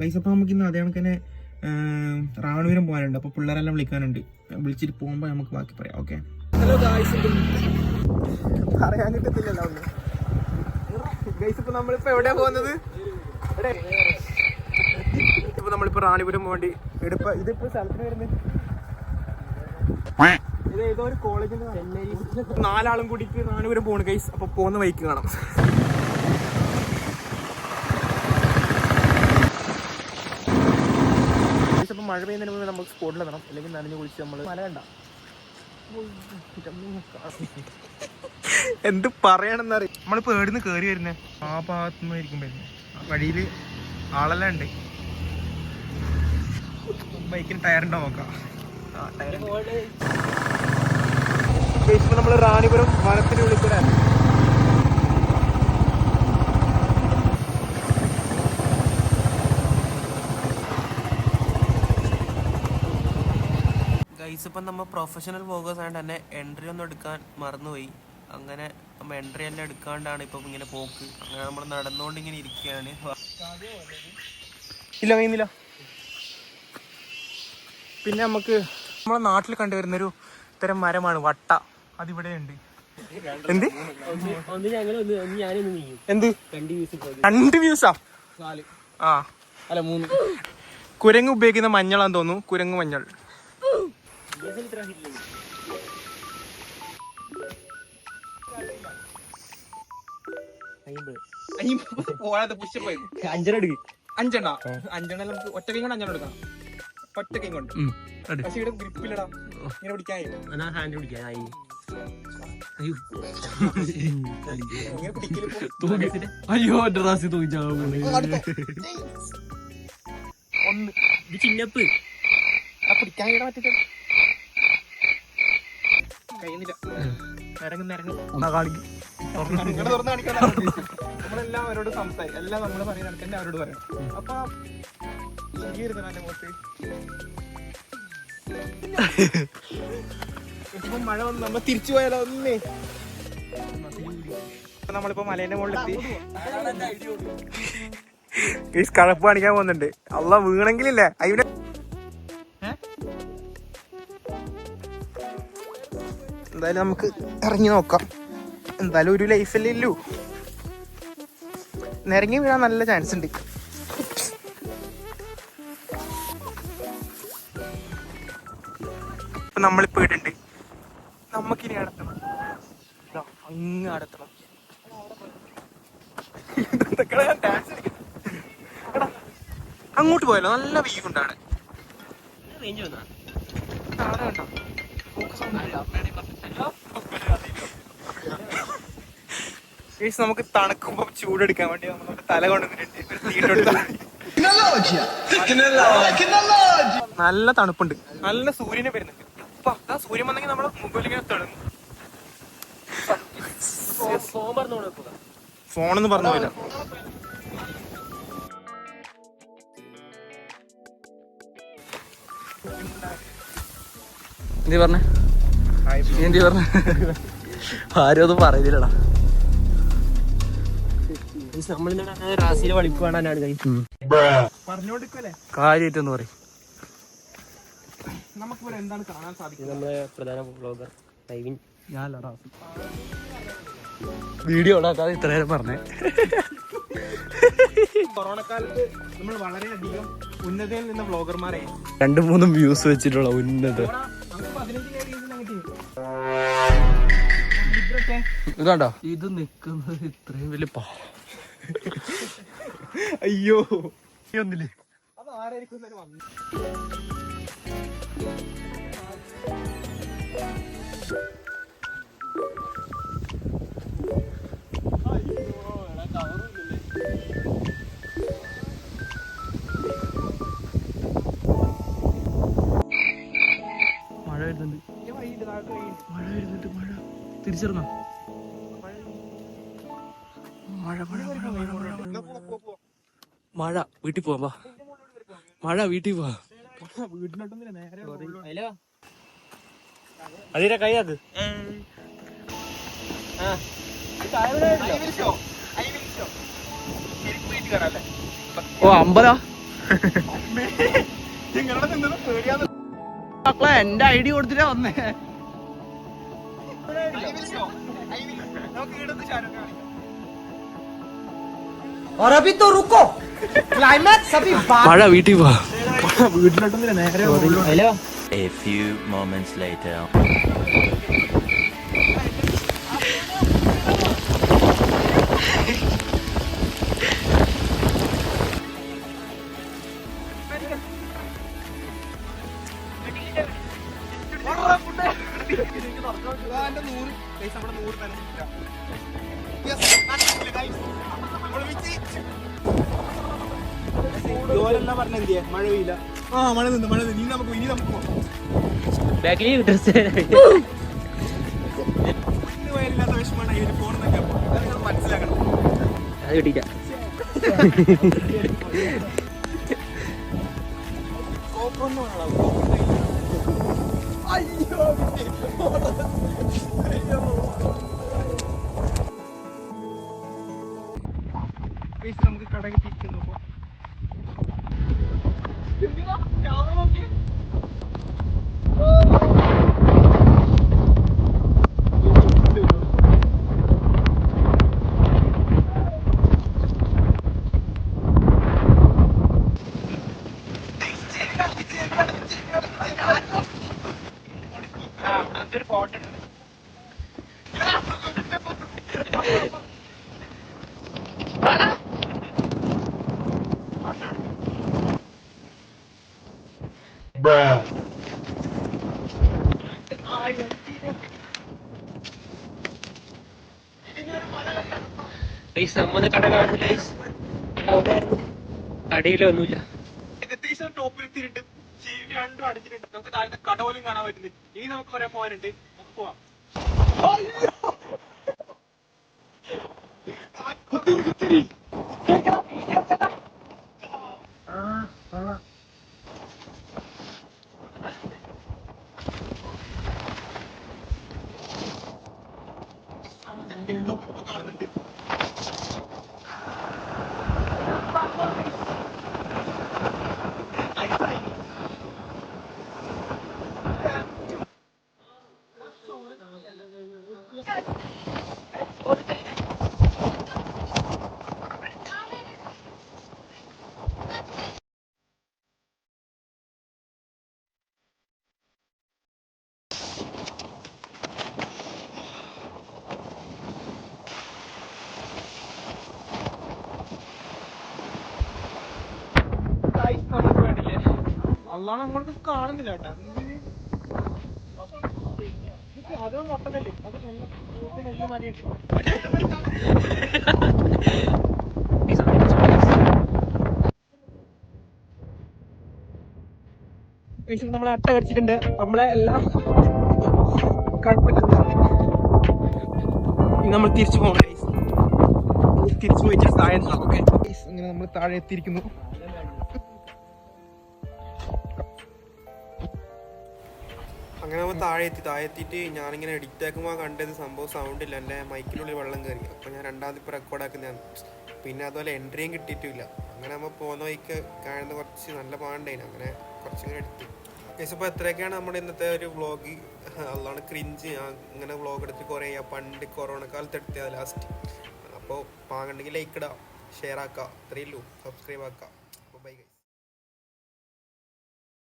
Guys അപ്പോൾ നമുക്ക് ഇന്ന് അതേ കണക്ക് തന്നെ റാണൂരം പോകാനുണ്ട്. അപ്പോൾ പിള്ളേരെല്ലാം വിളിക്കാനുണ്ട്. വിളിച്ചിട്ട് പോകുമ്പോൾ നമുക്ക് ബാക്കി പറയാം. Okay, hello guys. പറയാൻ കിട്ടത്തില്ലല്ലോ ഒന്ന്. ഗൈസ് ഇപ്പോൾ നമ്മളിപ്പോൾ എവിടെയാണ് പോകുന്നത്? ഇപ്പോൾ നമ്മളിപ്പോൾ റാണിപുരം പോകേണ്ടി ഇതിപ്പോൾ സ്ഥലത്തിന് വരുന്നത് ഇത് ഏതോ ഒരു കോളേജിൽ 4 ആളും കൂടിയിട്ട് റാണിപുരം പോകണം ഗൈസ്. അപ്പോൾ പോകുന്ന വഴിക്ക് കാണാം. അപ്പോൾ മഴ പെയ്യുന്നതിന് മുമ്പ് നമുക്ക് സ്പോട്ടിലെത്തണം, അല്ലെങ്കിൽ നനഞ്ഞു കുളിച്ച് നമ്മൾ മല കണ്ട എന്ത് പറയണമെന്നറിയാം. നമ്മളിപ്പോൾ എവിടുന്ന് കയറി വരുന്നത് ആ ഭാഗത്തുനിന്ന് ഇരിക്കുമ്പോൾ വഴിയിൽ ആളെല്ലാം ഉണ്ട്. ബൈക്കിന് ടയറുണ്ടോ നോക്കാം. ഇപ്പോൾ നമ്മൾ റാണിപുരം വനത്തിന് വിളിക്കൂടാണ്. ഗൈസ് ഇപ്പം നമ്മൾ പ്രൊഫഷണൽ വ്ളോഗേഴ്സ് ആയതുകൊണ്ട് തന്നെ എൻട്രി ഒന്നും എടുക്കാൻ മറന്നുപോയി. അങ്ങനെ നമ്മൾ എൻട്രി എല്ലാം എടുക്കാണ്ടാണ് ഇപ്പം ഇങ്ങനെ പോക്ക്. അങ്ങനെ നമ്മൾ നടന്നുകൊണ്ട് ഇങ്ങനെ ഇരിക്കുകയാണ്. ഇല്ല കഴിയുന്നില്ല. പിന്നെ നമുക്ക് നമ്മളെ നാട്ടിൽ കണ്ടുവരുന്നൊരു ഇത്തരം മരമാണ് വട്ട. അതിവിടെ ഉണ്ട്. എന്ത് എന്ത് 2 വ്യൂസാ? ആ അല്ല 3. കുരങ്ങ് ഉപയോഗിക്കുന്ന മഞ്ഞളാന്ന് തോന്നുന്നു. കുരങ്ങ് മഞ്ഞൾ. അഞ്ചെണ്ണ നമുക്ക് ഒറ്റ കൈ കൊണ്ട് 5 എടുക്കണം. ഒറ്റ കൈ കൊണ്ട്. പക്ഷെ ഇവിടെ ഗ്രിപ്പിലിടാം. ഇങ്ങനെ പിടിക്കാനായി അയ്യോ ഡ്രാസി ചിന്നപ്പ് പിടിക്കാൻ പറ്റില്ല. കഴിയുന്നില്ല. നമ്മളെല്ലാം അവരോട് സംസാരിക്കും. എല്ലാം നമ്മൾ പറയുന്ന തന്നെ അവരോട് പറയണം. അപ്പൊ ഇപ്പൊ മഴ വന്ന് നമ്മൾ തിരിച്ചു പോയാലോ ഒന്നേ. നമ്മളിപ്പോ മലേന്റെ മുകളിലെത്തി. കഴപ്പ് കാണിക്കാൻ പോകുന്നുണ്ട്. അല്ല വീണെങ്കിലില്ലേ അതിനെ എന്തായാലും നമുക്ക് ഇറങ്ങി നോക്കാം. എന്തായാലും ഒരു ലൈഫല്ലേ ഇല്ലൂ. നിരങ്ങി വീഴാൻ നല്ല ചാൻസ് ഉണ്ട്. ഇപ്പൊ നമ്മളിപ്പോ ഇടുണ്ട്. നമുക്കിനി അടുത്തണം. അങ്ങ് അടുത്തണം. അങ്ങോട്ട് പോയല്ലോ. നല്ല വ്യൂ ഉണ്ടാണ്. നമുക്ക് തണുക്കുമ്പോ ചൂടെടുക്കാൻ വേണ്ടി നമ്മുടെ തല കൊണ്ടുവന്നിട്ടുണ്ട്. നല്ല തണുപ്പുണ്ട്. നല്ല സൂര്യനെ വരുന്നുണ്ട്. അപ്പൊ അതാ സൂര്യൻ വന്നെങ്കിൽ നമ്മളെ മുമ്പിലിങ്ങനെ തെളിഞ്ഞു. ഫോണെന്ന് പറഞ്ഞു പോയില്ല. എന്തി പറഞ്ഞ ആരും ഒന്നും പറയുന്നില്ലടാ. റാസിയിലെ വളിപ്പ് കാണാനാണ് കാര്യമായിട്ടെന്ന് പറയും. നമുക്കിവിടെ എന്താണ് കാണാൻ സാധിക്കുന്നത്? നമ്മുടെ പ്രധാന വ്ളോഗർ നൈവിൻ. വീഡിയോ ഉണ്ടാക്കാതെ ഇത്ര നേരം പറഞ്ഞേ. കൊറോണ കാലത്ത് നമ്മൾ വളരെയധികം ഉന്നതയിൽ നിന്ന വ്ളോഗർമാരെ 2-3 വ്യൂസ് വെച്ചിട്ടുള്ള ഉന്നത ഇതാണ്ടോ ഇത് നിക്കുന്നത് ഇത്രയും വലിയ അയ്യോ ഒന്നില്ലേ. അത് ആരായിരിക്കും വന്നു. മഴ വരുന്നുണ്ട്. മഴ തിരിച്ചിറങ്ങാം. മഴ വീട്ടിൽ പോവാ. മഴ വീട്ടിൽ പോവാ. അതിന്റെ കൈയാക്ക്. ഓ 50 നിങ്ങളുടെ നിന്നത് പേടിയാന്ന് മക്കളെ എന്റെ ഐഡി കൊടുത്തിട്ടാ വന്നേ. നമുക്ക് ഇടത്ത് ചാരം കാണിക്കാം. മഴ വീട്ടിൽ പോവാ. വീട്ടിലോട്ടൊന്നുമില്ല, നേരെ A few moments later. പറഞ്ഞ എന്തിയാ മഴ പെയ്യില്ല. ആ മഴ നിന്ന് ഇനി നമുക്ക് പോകാം. വയലില്ലാത്ത വിഷമാണ് ഈ ഒരു ഫോണെന്നൊക്കെ മനസ്സിലാക്കണം. അത് കിട്ടില്ല. നമുക്ക് കട കിട്ടിയിരിക്കുന്നു. കടയിലൊന്നുമില്ല. ഏകദേശം ടോപ്പിലെത്തിയിട്ടുണ്ട്. രണ്ടും അടിച്ചിട്ടുണ്ട്. നമുക്ക് താഴത്തെ കട പോലും കാണാൻ പറ്റുന്നില്ല. ഇനി നമുക്ക് കുറെ പോകാനുണ്ട്. നമുക്ക് പോവാം. അള്ളാണ് അങ്ങോട്ട് കാണുന്നില്ല കേട്ടോ. അത് മൊത്തമല്ലേ, അത് നെല്ല് മതിയുണ്ട്. നമ്മളെ അട്ട കടിച്ചിട്ടുണ്ട്. നമ്മളെ എല്ലാം കുഴപ്പമില്ല. ഇനി നമ്മൾ തിരിച്ചു പോകണം. തിരിച്ചു പോയിട്ട് താഴെ ഓക്കെ. ഇങ്ങനെ നമ്മൾ താഴെ എത്തിയിരിക്കുന്നു. അങ്ങനെ നമ്മൾ താഴെ എത്തിയിട്ട് ഞാനിങ്ങനെ എഡിറ്റ് ആക്കുമ്പോൾ കണ്ടത് സംഭവം സൗണ്ടില്ല, എൻ്റെ മൈക്കിനുള്ളിൽ വെള്ളം കയറി. അപ്പോൾ ഞാൻ രണ്ടാമത് ഇപ്പോൾ റെക്കോർഡാക്കുന്നതാണ്. പിന്നെ അതുപോലെ എൻട്രിയും കിട്ടിയിട്ടില്ല. അങ്ങനെ നമ്മൾ പോകുന്ന വഴിക്ക് കാണുന്ന കുറച്ച് നല്ല പാണ്ടായിരുന്നു. അങ്ങനെ കുറച്ചിങ്ങനെ എടുത്തു. ഇപ്പോൾ എത്രയൊക്കെയാണ് നമ്മുടെ ഇന്നത്തെ ഒരു വ്ളോഗ്. അതാണ് ക്രിഞ്ച്. അങ്ങനെ വ്ളോഗ് എടുത്ത് കുറേ പണ്ട് കൊറോണ കാലത്ത് എടുത്തത് ലാസ്റ്റ്. അപ്പോൾ പാങ്ങുണ്ടെങ്കിൽ ലൈക്ക് ഇടാം, ഷെയർ ആക്കാം, അത്രയേ ഉള്ളൂ. സബ്സ്ക്രൈബ് ആക്കാം.